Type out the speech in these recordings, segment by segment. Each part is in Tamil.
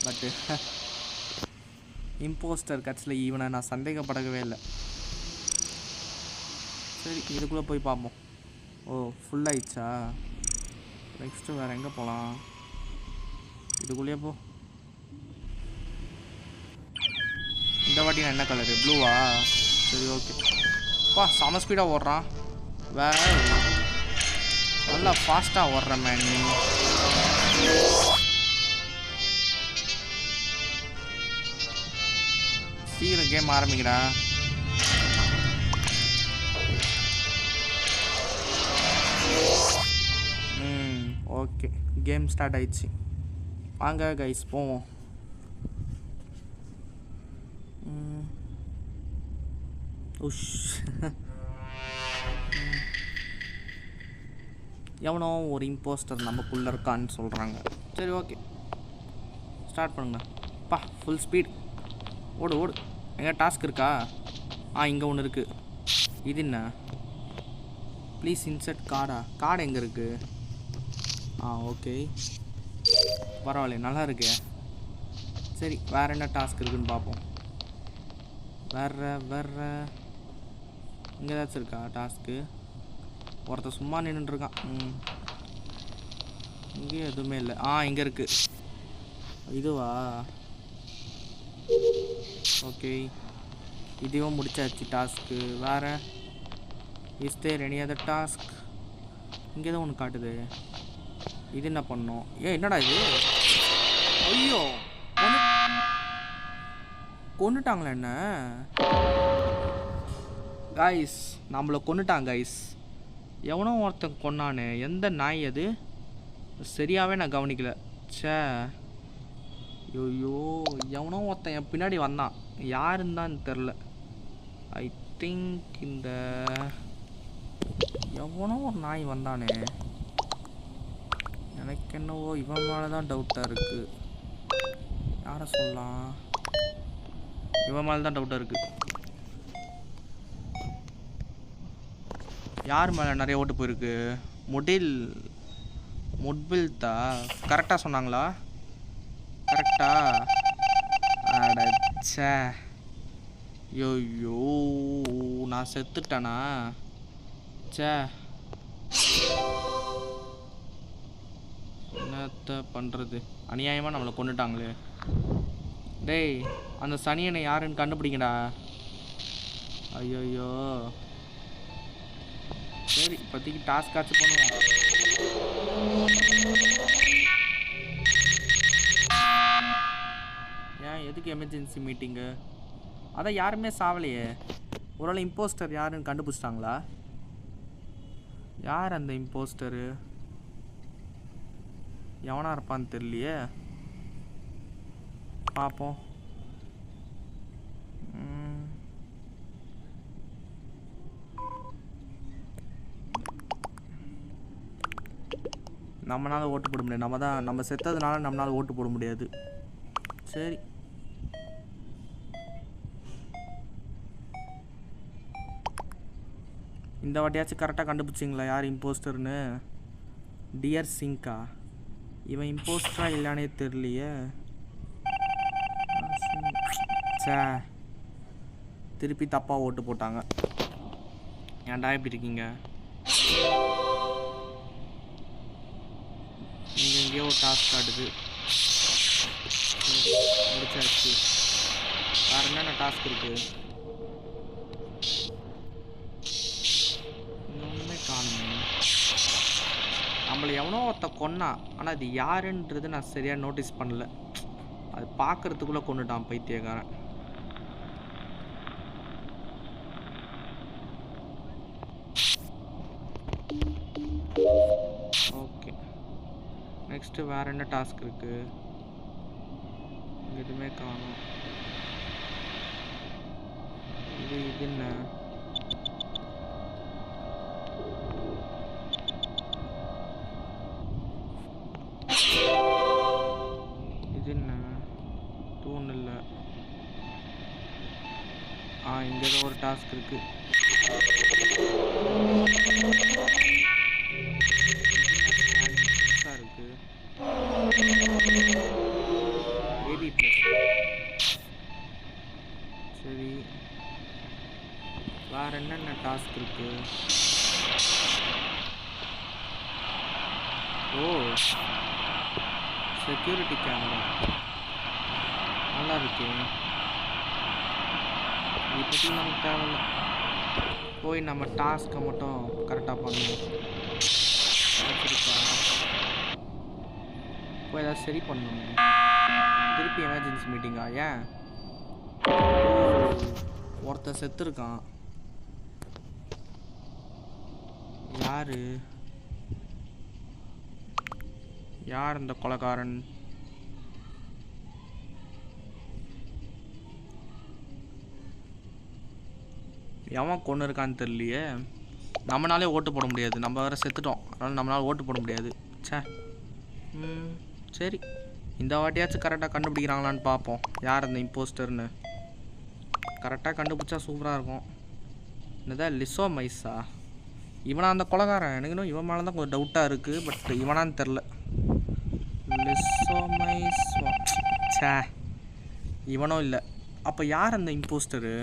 பட்டு இம்போஸ்டர் கட்சியில் ஈவனை நான் சந்தேகப்படவே இல்லை. சரி இதுக்குள்ளே போய் பார்ப்போம். ஓ ஃபுல்லாகிடுச்சா? நெக்ஸ்ட்டு வேறு எங்கே போகலாம்? இதுக்குள்ளேயே போ. இந்த வாட்டி என்ன கலரு? ப்ளூவா? சரி ஓகே. பா செம ஸ்பீடாக ஓடுறான். நல்லா ஃபாஸ்ட்டாக ஓடுற மேன் நீ. சீக்கிரம் கேம் ஆரம்பிக்கடா. ஓகே கேம் ஸ்டார்ட் ஆயிடுச்சு. வாங்க கைஸ் போவோம். உஷ் எவனோ ஒரு இம்போஸ்டர் நமக்குள்ளே இருக்கான்னு சொல்கிறாங்க. சரி ஓகே ஸ்டார்ட் பண்ணுங்க. பா ஃபுல் ஸ்பீட் ஓடு ஓடு. எங்கே டாஸ்க் இருக்கா? இங்கே ஒன்று இருக்குது. இது என்ன? Please insert கார்டா? கார்டு எங்கே இருக்குது? ஓகே பரவாயில்ல நல்லா இருக்கு. சரி வேறு என்ன டாஸ்க் இருக்குதுன்னு பார்ப்போம். வேறு இங்கே ஏதாச்சும் இருக்கா டாஸ்க்கு? ஒருத்தர் சும்மா நின்றுட்டுருக்கான். இங்கேயும் எதுவுமே இல்லை. இங்கே இருக்குது. இதுவா? ஓகே இதுவும் முடிச்சாச்சு டாஸ்க்கு. வேறு is there any other task? இங்கே தான் ஒன்று காட்டுது. இது என்ன பண்ணோம்? என்னடா இது? ஐயோ கொன்னுட்டாங்களா என்ன? கைஸ் நம்மளை கொன்னுட்டாங்க கைஸ். எவனோ ஒருத்தன் கொன்னானே. எந்த நாய் அது? சரியாகவே நான் கவனிக்கல. சே ஐயோ எவனோ ஒருத்தன் என் பின்னாடி வந்தான். யாருன்னு தான் தெரில. ஐ திங்க் இந்த எவனோ ஒரு நாய் வந்தானே. எனக்கு என்னவோ இவன் மேலே தான் டவுட்டாக இருக்குது. யாரை சொல்லலாம்? இவன் மேலே தான் டவுட்டாக இருக்குது. யார் மேலே நிறைய ஓட்டு போயிருக்கு? முட்பில்தா கரெக்டாக சொன்னாங்களா? கரெக்டா? அடச்சே யோயோ நான் செத்துட்டேனா? சே என்னத்த பண்ணுறது? அநியாயமாக நம்மளை கொண்டுட்டாங்களே. டேய் அந்த சனியனை யாருன்னு கண்டுபிடிங்கடா. ஐயோயோ சரி இப்போதைக்கு டாஸ்க் ஆச்சு பண்ணுவோம். ஏன் எதுக்கு எமர்ஜென்சி மீட்டிங்கு? அதான் யாருமே சாவலையே. ஒருவேளை இம்போஸ்டர் யாருன்னு கண்டுபிடிச்சிட்டாங்களா? யார் அந்த இம்போஸ்டரு? எவனாக இருப்பான்னு தெரியலையே. பார்ப்போம். நம்மளால் ஓட்டு போட முடியாது. நம்ம செத்ததுனால நம்மளால் ஓட்டு போட முடியாது. சரி இந்த வாட்டியாச்சும் கரெக்டாக கண்டுபிடிச்சிங்களா யார் இம்போஸ்டர்னு? டியர் சிங்கா இவன் இம்போஸ்டரா இல்லையானே தெரியலையே. சே திருப்பி தப்பாக ஓட்டு போட்டாங்க. ஏன்டா எப்படி இருக்கீங்க? இங்கே எங்கேயோ ஒரு டாஸ்க் காட்டுது. முடிச்சாச்சு. வேறு என்னென்ன டாஸ்க் இருக்குது? ஒன்றுமே காணுமே. நம்மளை எவனோ ஒருத்த கொன்னா. ஆனால் அது யாருன்றது நான் சரியாக நோட்டீஸ் பண்ணல. அது பார்க்குறதுக்குள்ளே கொண்டுட்டான் பைத்தியக்காரன். ஓகே நெக்ஸ்ட்டு வேறு என்ன டாஸ்க் இருக்குது? எதுவுமே காணும். இது என்ன? இது என்ன? தூண் இல்லை. இங்கே ஏதோ ஒரு டாஸ்க் இருக்குது. ஐடி ப்ளஸ். சரி, வேறு என்னென்ன டாஸ்க் இருக்கு? ஓ, செக்யூரிட்டி கேமரா நல்லா இருக்கு. இப்போதைக்கு நமக்கு தேவையில்ல. போய் நம்ம டாஸ்க்கை மட்டும் கரெக்டாக பண்ணணும். போய் ஏதாவது சரி பண்ணணும். திருப்பி எமர்ஜென்சி மீட்டிங்கா? ஏன்? ஒருத்தர் செத்துருக்கான். யாரு யார் இந்த கொலைகாரன்? எவன் கொண்டு இருக்கான்னு தெரியலையே. நம்மளாலே ஓட்டு போட முடியாது, நம்ம வேறு செத்துட்டோம். அதனால் நம்மளால் ஓட்டு போட முடியாது. சே. சரி, இந்த வாட்டியாச்சும் கரெக்டாக கண்டுபிடிக்கிறாங்களான்னு பார்ப்போம் யார் அந்த இம்போஸ்டர்னு. கரெக்டாக கண்டுபிடிச்சா சூப்பராக இருக்கும். என்னதான் லிசோ மைஸா? இவனா அந்த கொலைகாரன்? எனக்கு இன்னும் இவன் மேலே தான் கொஞ்சம் டவுட்டாக இருக்குது. பட் இவனான்னு தெரில. லிசோ மைஸ். சே, இவனும் இல்லை. அப்போ யார் அந்த இம்போஸ்டரு?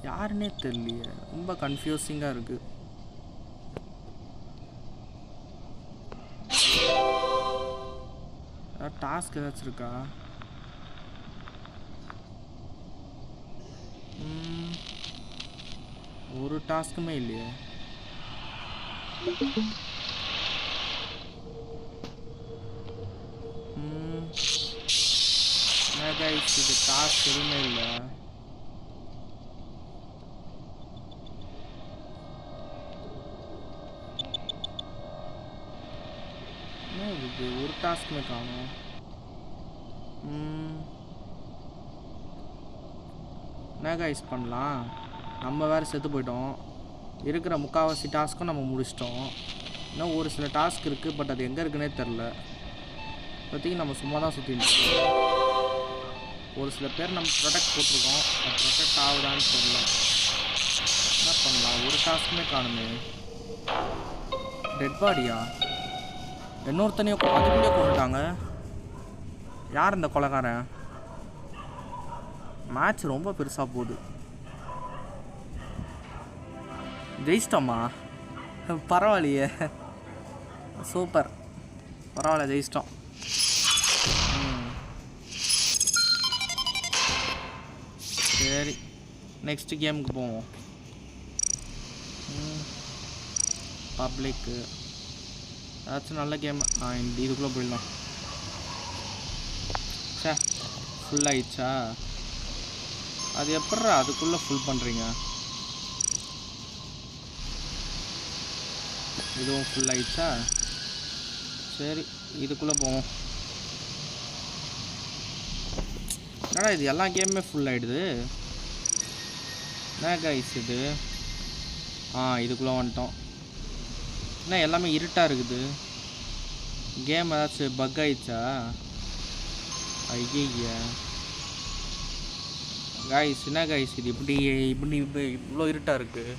யாருன்னே தெரியலையே. ரொம்ப கன்ஃபியூசிங்காக இருக்குது. டாஸ்க் ஏதாச்சும் இருக்கா? ஒரு டாஸ்க்குமே இல்லையே. இது டாஸ்க் எதுவுமே இல்லை. இது ஒரு டாஸ்க்குமே காணும். என்ன கைஸ் பண்ணலாம்? நம்ம வேறு செத்து போயிட்டோம். இருக்கிற முக்கால்வாசி டாஸ்க்கும் நம்ம முடிச்சிட்டோம். இன்னும் ஒரு சில டாஸ்க் இருக்குது. பட் அது எங்கே இருக்குன்னே தெரில. இப்போதைக்கு நம்ம சும்மா தான் சுற்றிட்டு ஒரு சில பேர் நம்ம ப்ரொடெக்ட் போட்டிருக்கோம். அது ப்ரொடெக்ட் ஆகுதான்னு தெரியல. என்ன பண்ணலாம்? ஒரு டாஸ்க்குமே காணுமே. டெட் பாடியா? இன்னொருத்தனையும் அதுக்குள்ளே கொண்டுட்டாங்க. யார் இந்த கொலைகாரன்? மேட்ச் ரொம்ப பெருசாக போகுது. ஜெயிச்சிட்டோமா? பரவாயில்லையே, சூப்பர். பரவாயில்ல, ஜெயிச்சிட்டோம். சரி, நெக்ஸ்ட் கேமுக்கு போவோம். பப்ளிக்கு ஏதாச்சும் நல்ல கேம். இதுக்குள்ளே போயிடலாம். சே, ஃபுல் ஆயிடுச்சா? அது எப்பட்றா அதுக்குள்ளே ஃபுல் பண்ணுறீங்க? இதுவும் ஃபுல் ஆயிடுச்சா? சரி, இதுக்குள்ளே போவோம். என்னடா இது எல்லா கேமுமே ஃபுல் ஆகிடுது. என்ன கைஸ் இது? இதுக்குள்ளே வந்துட்டோம். என்ன எல்லாமே இருட்டாக இருக்குது. கேம் ஏதாச்சும் பக் ஆயிடுச்சா? ஐயா கைஸ், என்ன கைஸ் இது? இப்படி இவ்வளோ இருட்டாக இருக்குது.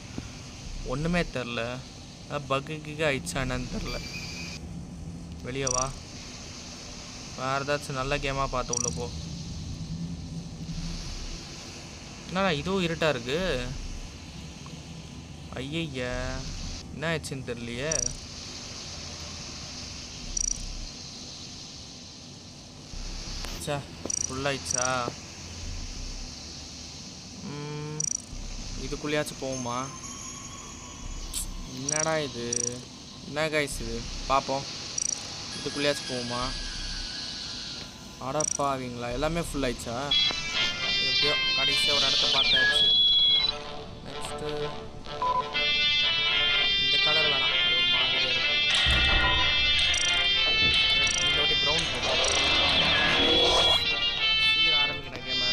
ஒன்றுமே தெரில. பக்குக்கு ஆயிடுச்சா என்னன்னு தெரில. வெளியே வா. வேறு ஏதாச்சும் நல்ல கேமாக பார்த்து உள்ள போ. என்னடா இதுவும் இருட்டாக இருக்குது. ஐயா என்ன ஆயிடுச்சுன்னு தெரியலையே. சே, ஃபுல்லாகிடுச்சா? இதுக்குள்ளேயாச்சும் போகுமா? என்னடா இது? என்ன கைஸ் இது? பார்ப்போம். இதுக்குள்ளேயாச்சும் போகுமா? அடப்பாவீங்களா, எல்லாமே ஃபுல் ஆயிடுச்சா? எப்படியோ கடைசியாக ஒரு இடத்த பார்த்தாச்சு. நெக்ஸ்ட்டு இந்த கலர் வேணாம், ஒரு மாதிரி இருக்கு. இந்த வாட்டி ப்ரௌன் போடுவோம். சீக்கிரம் ஆரம்பிக்கிறேன் கேமை.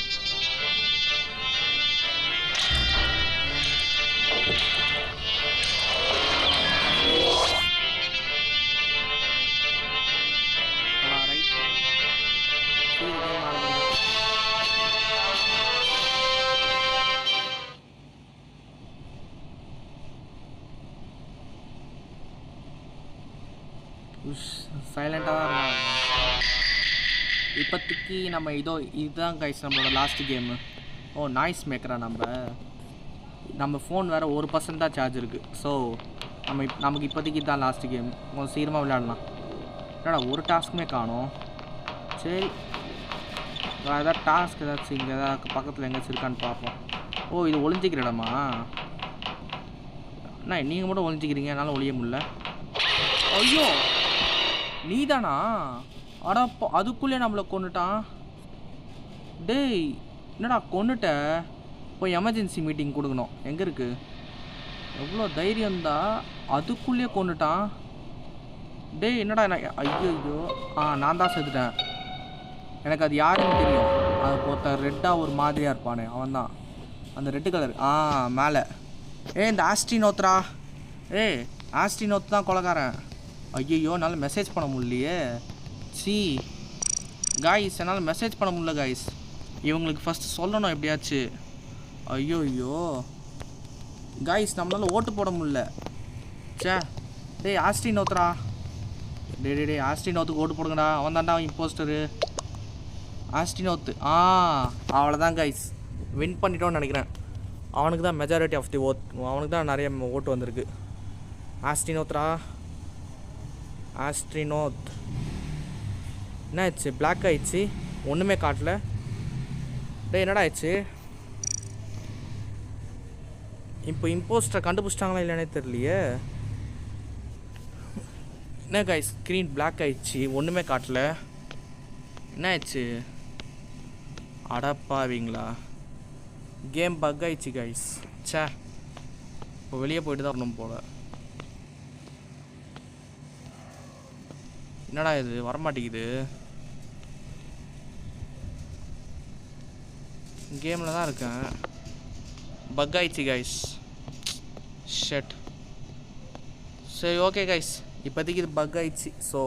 ரைட், சீக்கிரம் கேம் ஆரம்பிக்கிறேன். சைலண்டாக தான் இருந்தாங்க. இப்போதைக்கு நம்ம இதுதான் கைஸ் நம்மளோட லாஸ்ட் கேமு. ஓ நாய்ஸ் மேக்கரா நம்ம ஃபோன் வேறு 1% தான் சார்ஜ் இருக்குது. ஸோ நமக்கு இப்போதைக்கு தான் லாஸ்ட் கேம். கொஞ்சம் சீக்கிரமாக விளையாடலாம். என்னடா ஒரு டாஸ்க்குமே காணோம். சரி வேறு ஏதாவது டாஸ்க் ஏதாச்சும் இங்கே ஏதாவது பக்கத்தில் எங்கேயாச்சும் இருக்கான்னு பார்ப்போம். ஓ இது ஒளிஞ்சிக்கிற இடமா? அண்ணா நீங்கள் மட்டும் ஒளிஞ்சிக்கிறீங்க, என்னால் ஒளிய முடியல. ஐயோ நீ தானா? அடப்போ அதுக்குள்ளே நம்மளை கொண்டுட்டான். டேய் என்னடா கொண்டுட்ட? போய் எமர்ஜென்சி மீட்டிங் கொடுக்கணும். எங்கே இருக்குது? எவ்வளோ தைரியம்தா, அதுக்குள்ளேயே கொண்டுட்டான். டேய் என்னடா ஐயோ நான் தான் செத்துட்டேன். எனக்கு அது யாருன்னு தெரியும். அது ஒருத்தன் ரெட்டாக ஒரு மாதிரியாக இருப்பானே அவன் தான். அந்த ரெட்டு கலர் மேலே. இந்த ஆஸ்ட்ரினோத்ரா. ஆஸ்ட்ரினோத் தான் கொலைக்காரன். ஐயோ என்னால் மெசேஜ் பண்ண முடியலையே. காய்ஸ் என்னால் மெசேஜ் பண்ண முடியல காய்ஸ். இவங்களுக்கு ஃபஸ்ட்டு சொல்லணும் எப்படியாச்சு. ஐயோ காய்ஸ் நம்மளால் ஓட்டு போட முடியல. டேய் ஆஸ்ட்ரினோத்ரா. டே ஆஸ்ட்ரினோத்துக்கு ஓட்டு போடுங்கடா. அவன் தான்டா இம்போஸ்டரு. ஆஸ்ட்ரினோத்து அவ்வளோதான் கைஸ், வின் பண்ணிட்டோன்னு நினைக்கிறேன். அவனுக்கு தான் மெஜாரிட்டி ஆஃப் தி ஓட், அவனுக்கு தான் நிறைய ஓட்டு வந்திருக்கு. ஆஸ்ட்ரினோத் என்ன ஆயிடுச்சு? பிளாக் ஆயிடுச்சு, ஒன்றுமே காட்டல. டே என்னடா ஆயிடுச்சு? இப்போ இம்போஸ்டரை கண்டுபிடிச்சிட்டாங்களா இல்லைன்னே தெரியலையே. என்ன கைஸ் ஸ்க்ரீன் பிளாக் ஆயிடுச்சு, ஒன்றுமே காட்டல. என்ன ஆயிடுச்சு? அடப்பாவீங்களா, கேம் பக் ஆயிடுச்சு கைஸ். இப்போ வெளியே போயிட்டு தான் வரணும் போல. என்னடா இது வரமாட்டேங்குது? கேமில் தான் இருக்கேன். பக் ஆயிடுச்சு கைஸ். ஷட். சரி ஓகே கைஸ், இப்போதைக்கு இது பக் ஆயிடுச்சு. ஸோ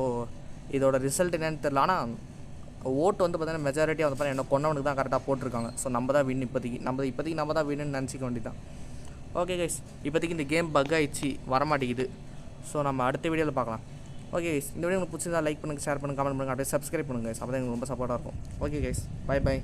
இதோட ரிசல்ட் என்னன்னு தெரியல. ஆனால் ஓட்டு வந்து பார்த்தீங்கன்னா மெஜாரிட்டியாக வந்து பார்த்தீங்கன்னா என்ன கொண்டவனுக்கு தான் கரெக்டாக போட்டிருக்காங்க. ஸோ நம்ம தான் வின். இப்போதைக்கு நம்ம தான் வின்னு நினச்சிக்க வேண்டியதான். ஓகே கைஸ், இப்போதைக்கு இந்த கேம் பக் ஆயிடுச்சு, வரமாட்டேங்குது. ஸோ நம்ம அடுத்த வீடியோவில் பார்க்கலாம். ஓகே கைஸ், இந்த வீடியோ உங்களுக்கு பிடிச்சிருந்தா லைக் பண்ணுங்கள், ஷேர் பண்ணுங்கள், கமெண்ட் பண்ணுங்கள், அப்படியே சப்ஸ்கிரைப் பண்ணுங்கள் கைஸ். அப்போ தான் எங்களுக்கு ரொம்ப சப்போர்ட்டாக இருக்கும். Okay guys, by.